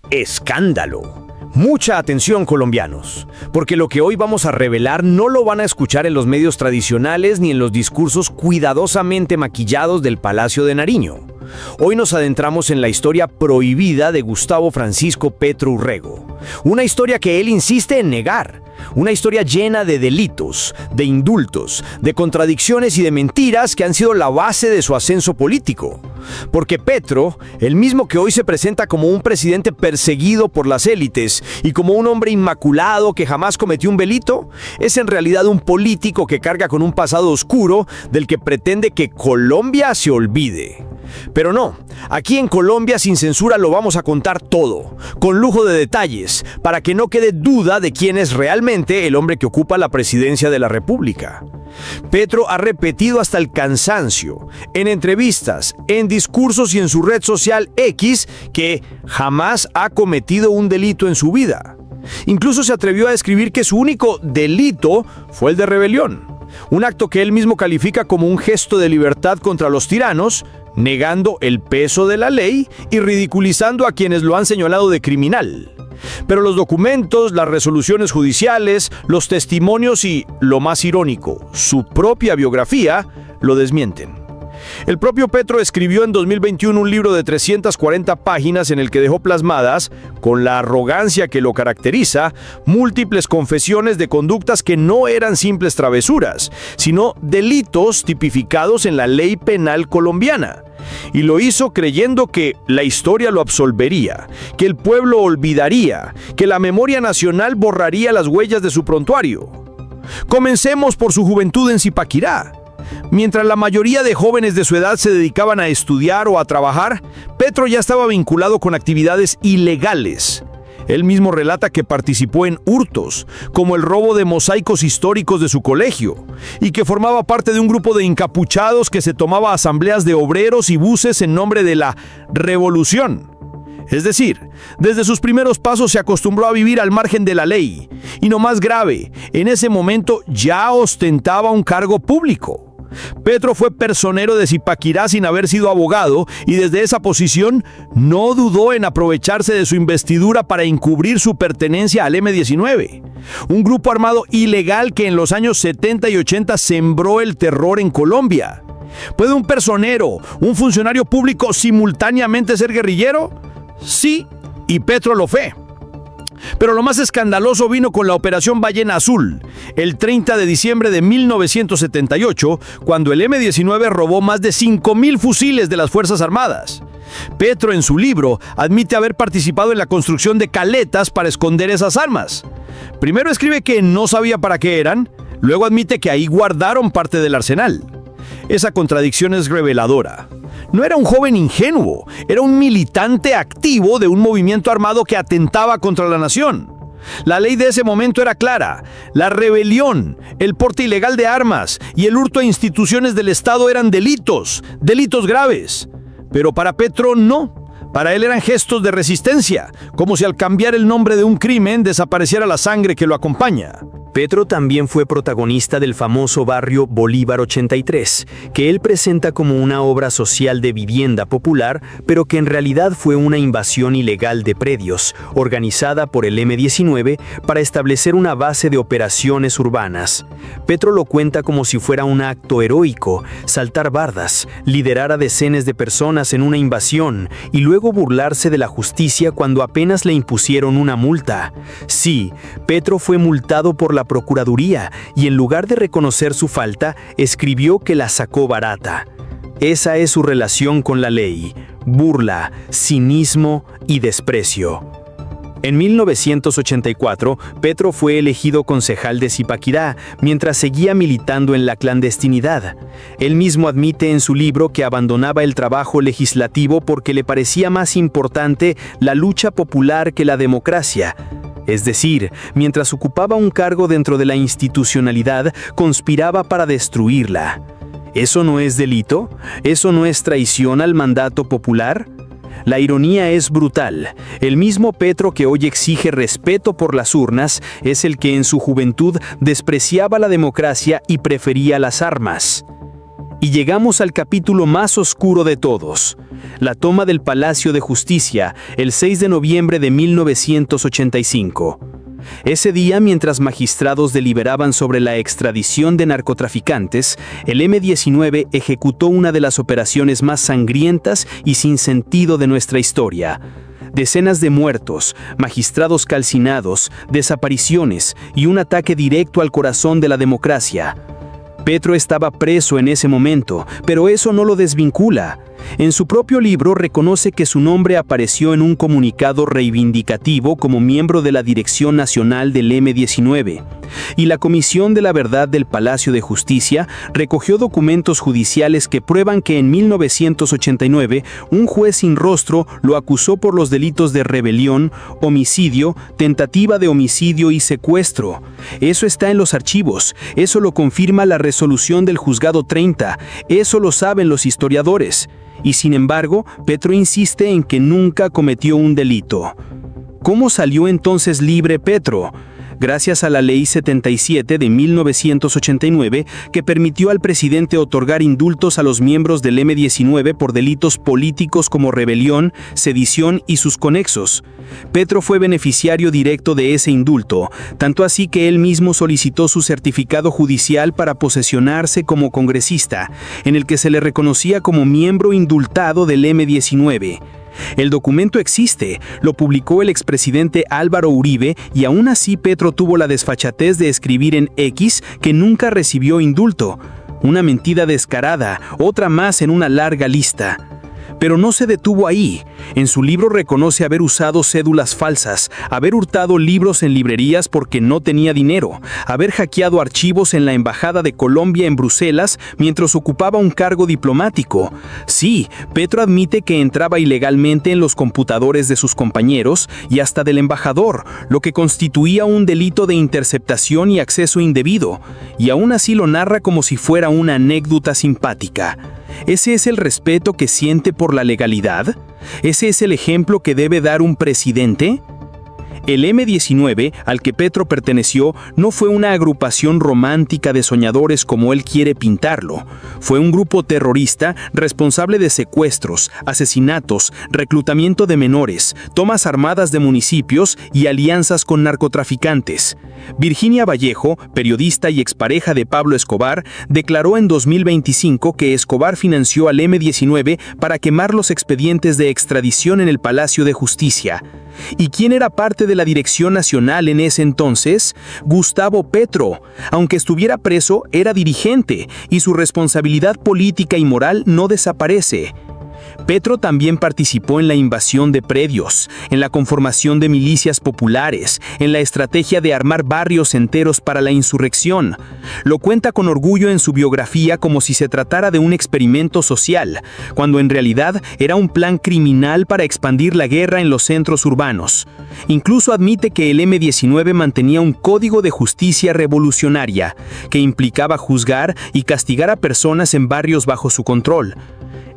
Escándalo. Mucha atención, colombianos, porque lo que hoy vamos a revelar no lo van a escuchar en los medios tradicionales ni en los discursos cuidadosamente maquillados del Palacio de Nariño. Hoy nos adentramos en la historia prohibida de Gustavo Francisco Petro Urrego, una historia que él insiste en negar, una historia llena de delitos, de indultos, de contradicciones y de mentiras que han sido la base de su ascenso político. Porque Petro, el mismo que hoy se presenta como un presidente perseguido por las élites y como un hombre inmaculado que jamás cometió un delito, es en realidad un político que carga con un pasado oscuro del que pretende que Colombia se olvide. Pero no, aquí en Colombia sin censura lo vamos a contar todo, con lujo de detalles, para que no quede duda de quién es realmente el hombre que ocupa la presidencia de la República. Petro ha repetido hasta el cansancio, en entrevistas, en discursos y en su red social X, que jamás ha cometido un delito en su vida. Incluso se atrevió a describir que su único delito fue el de rebelión, un acto que él mismo califica como un gesto de libertad contra los tiranos, negando el peso de la ley y ridiculizando a quienes lo han señalado de criminal. Pero los documentos, las resoluciones judiciales, los testimonios y, lo más irónico, su propia biografía, lo desmienten. El propio Petro escribió en 2021 un libro de 340 páginas en el que dejó plasmadas, con la arrogancia que lo caracteriza, múltiples confesiones de conductas que no eran simples travesuras, sino delitos tipificados en la ley penal colombiana. Y lo hizo creyendo que la historia lo absolvería, que el pueblo olvidaría, que la memoria nacional borraría las huellas de su prontuario. Comencemos por su juventud en Zipaquirá. Mientras la mayoría de jóvenes de su edad se dedicaban a estudiar o a trabajar, Petro ya estaba vinculado con actividades ilegales. Él mismo relata que participó en hurtos, como el robo de mosaicos históricos de su colegio, y que formaba parte de un grupo de encapuchados que se tomaba asambleas de obreros y buses en nombre de la revolución. Es decir, desde sus primeros pasos se acostumbró a vivir al margen de la ley, y lo más grave, en ese momento ya ostentaba un cargo público. Petro fue personero de Zipaquirá sin haber sido abogado y desde esa posición no dudó en aprovecharse de su investidura para encubrir su pertenencia al M-19, un grupo armado ilegal que en los años 70 y 80 sembró el terror en Colombia. ¿Puede un personero, un funcionario público simultáneamente ser guerrillero? Sí, y Petro lo fue. Pero lo más escandaloso vino con la Operación Ballena Azul, el 30 de diciembre de 1978, cuando el M-19 robó más de 5,000 fusiles de las Fuerzas Armadas. Petro, en su libro, admite haber participado en la construcción de caletas para esconder esas armas. Primero escribe que no sabía para qué eran, luego admite que ahí guardaron parte del arsenal. Esa contradicción es reveladora. No era un joven ingenuo, era un militante activo de un movimiento armado que atentaba contra la nación. La ley de ese momento era clara. La rebelión, el porte ilegal de armas y el hurto a instituciones del Estado eran delitos graves. Pero para Petro no. Para él eran gestos de resistencia, como si al cambiar el nombre de un crimen desapareciera la sangre que lo acompaña. Petro también fue protagonista del famoso barrio Bolívar 83, que él presenta como una obra social de vivienda popular, pero que en realidad fue una invasión ilegal de predios, organizada por el M-19 para establecer una base de operaciones urbanas. Petro lo cuenta como si fuera un acto heroico, saltar bardas, liderar a decenas de personas en una invasión y luego burlarse de la justicia cuando apenas le impusieron una multa. Sí, Petro fue multado por la Procuraduría y en lugar de reconocer su falta, escribió que la sacó barata. Esa es su relación con la ley: burla, cinismo y desprecio. En 1984, Petro fue elegido concejal de Zipaquirá, mientras seguía militando en la clandestinidad. Él mismo admite en su libro que abandonaba el trabajo legislativo porque le parecía más importante la lucha popular que la democracia. Es decir, mientras ocupaba un cargo dentro de la institucionalidad, conspiraba para destruirla. ¿Eso no es delito? ¿Eso no es traición al mandato popular? La ironía es brutal. El mismo Petro que hoy exige respeto por las urnas es el que en su juventud despreciaba la democracia y prefería las armas. Y llegamos al capítulo más oscuro de todos. la toma del Palacio de Justicia, el 6 de noviembre de 1985. Ese día, mientras magistrados deliberaban sobre la extradición de narcotraficantes, el M-19 ejecutó una de las operaciones más sangrientas y sin sentido de nuestra historia. Decenas de muertos, magistrados calcinados, desapariciones y un ataque directo al corazón de la democracia. Petro estaba preso en ese momento, pero eso no lo desvincula. En su propio libro reconoce que su nombre apareció en un comunicado reivindicativo como miembro de la Dirección Nacional del M-19, y la Comisión de la Verdad del Palacio de Justicia recogió documentos judiciales que prueban que en 1989 un juez sin rostro lo acusó por los delitos de rebelión, homicidio, tentativa de homicidio y secuestro. Eso está en los archivos, eso lo confirma la resolución del Juzgado 30, eso lo saben los historiadores. Y sin embargo, Petro insiste en que nunca cometió un delito. ¿Cómo salió entonces libre Petro? Gracias a la Ley 77 de 1989, que permitió al presidente otorgar indultos a los miembros del M-19 por delitos políticos como rebelión, sedición y sus conexos. Petro fue beneficiario directo de ese indulto, tanto así que él mismo solicitó su certificado judicial para posesionarse como congresista, en el que se le reconocía como miembro indultado del M-19. El documento existe, lo publicó el expresidente Álvaro Uribe y aún así Petro tuvo la desfachatez de escribir en X que nunca recibió indulto. Una mentira descarada, otra más en una larga lista. Pero no se detuvo ahí. En su libro reconoce haber usado cédulas falsas, haber hurtado libros en librerías porque no tenía dinero, haber hackeado archivos en la Embajada de Colombia en Bruselas mientras ocupaba un cargo diplomático. Sí, Petro admite que entraba ilegalmente en los computadores de sus compañeros y hasta del embajador, lo que constituía un delito de interceptación y acceso indebido, y aún así lo narra como si fuera una anécdota simpática. ¿Ese es el respeto que siente por la legalidad? ¿Ese es el ejemplo que debe dar un presidente? El M-19, al que Petro perteneció, no fue una agrupación romántica de soñadores como él quiere pintarlo. Fue un grupo terrorista responsable de secuestros, asesinatos, reclutamiento de menores, tomas armadas de municipios y alianzas con narcotraficantes. Virginia Vallejo, periodista y expareja de Pablo Escobar, declaró en 2025 que Escobar financió al M-19 para quemar los expedientes de extradición en el Palacio de Justicia. ¿Y quién era parte de la Dirección Nacional en ese entonces? Gustavo Petro. Aunque estuviera preso, era dirigente y su responsabilidad política y moral no desaparece. Petro también participó en la invasión de predios, en la conformación de milicias populares, en la estrategia de armar barrios enteros para la insurrección. Lo cuenta con orgullo en su biografía como si se tratara de un experimento social, cuando en realidad era un plan criminal para expandir la guerra en los centros urbanos. Incluso admite que el M-19 mantenía un código de justicia revolucionaria, que implicaba juzgar y castigar a personas en barrios bajo su control.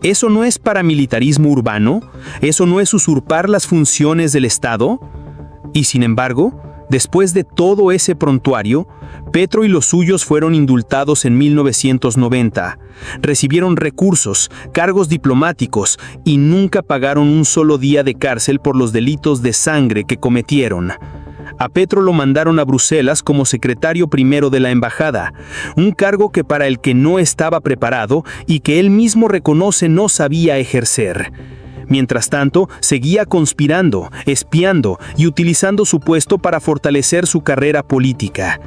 ¿Eso no es paramilitarismo urbano? ¿Eso no es usurpar las funciones del Estado? Y sin embargo, después de todo ese prontuario, Petro y los suyos fueron indultados en 1990. Recibieron recursos, cargos diplomáticos y nunca pagaron un solo día de cárcel por los delitos de sangre que cometieron. A Petro lo mandaron a Bruselas como secretario primero de la embajada, un cargo que para el que no estaba preparado y que él mismo reconoce no sabía ejercer. Mientras tanto, seguía conspirando, espiando y utilizando su puesto para fortalecer su carrera política.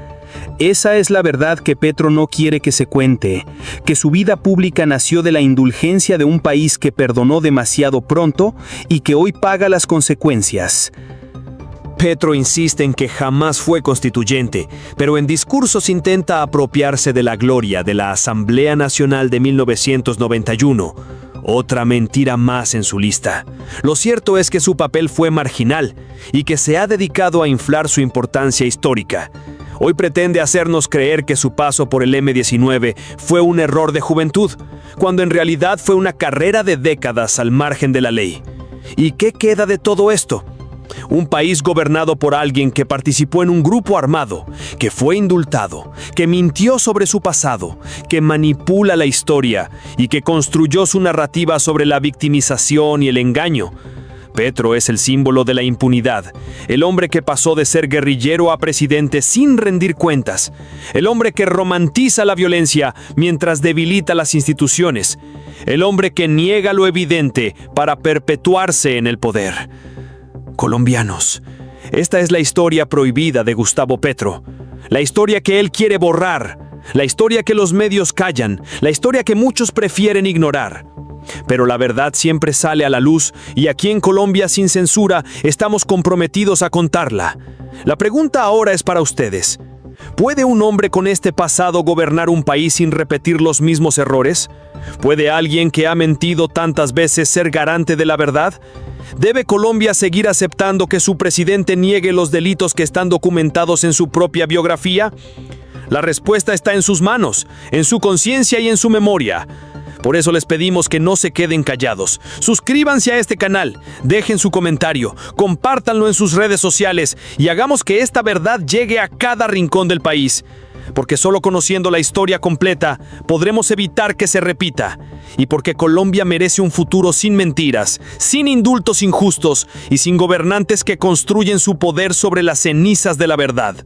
Esa es la verdad que Petro no quiere que se cuente, que su vida pública nació de la indulgencia de un país que perdonó demasiado pronto y que hoy paga las consecuencias. Petro insiste en que jamás fue constituyente, pero en discursos intenta apropiarse de la gloria de la Asamblea Nacional de 1991. Otra mentira más en su lista. Lo cierto es que su papel fue marginal y que se ha dedicado a inflar su importancia histórica. Hoy pretende hacernos creer que su paso por el M-19 fue un error de juventud, cuando en realidad fue una carrera de décadas al margen de la ley. ¿Y qué queda de todo esto? Un país gobernado por alguien que participó en un grupo armado, que fue indultado, que mintió sobre su pasado, que manipula la historia y que construyó su narrativa sobre la victimización y el engaño. Petro es el símbolo de la impunidad, el hombre que pasó de ser guerrillero a presidente sin rendir cuentas, el hombre que romantiza la violencia mientras debilita las instituciones, el hombre que niega lo evidente para perpetuarse en el poder. Colombianos, esta es la historia prohibida de Gustavo Petro, la historia que él quiere borrar, la historia que los medios callan, la historia que muchos prefieren ignorar. Pero la verdad siempre sale a la luz y aquí en Colombia sin censura estamos comprometidos a contarla. La pregunta ahora es para ustedes. ¿Puede un hombre con este pasado gobernar un país sin repetir los mismos errores? ¿Puede alguien que ha mentido tantas veces ser garante de la verdad? ¿Debe Colombia seguir aceptando que su presidente niegue los delitos que están documentados en su propia biografía? La respuesta está en sus manos, en su conciencia y en su memoria. Por eso les pedimos que no se queden callados. Suscríbanse a este canal, dejen su comentario, compártanlo en sus redes sociales y hagamos que esta verdad llegue a cada rincón del país. Porque solo conociendo la historia completa podremos evitar que se repita. Y porque Colombia merece un futuro sin mentiras, sin indultos injustos y sin gobernantes que construyen su poder sobre las cenizas de la verdad.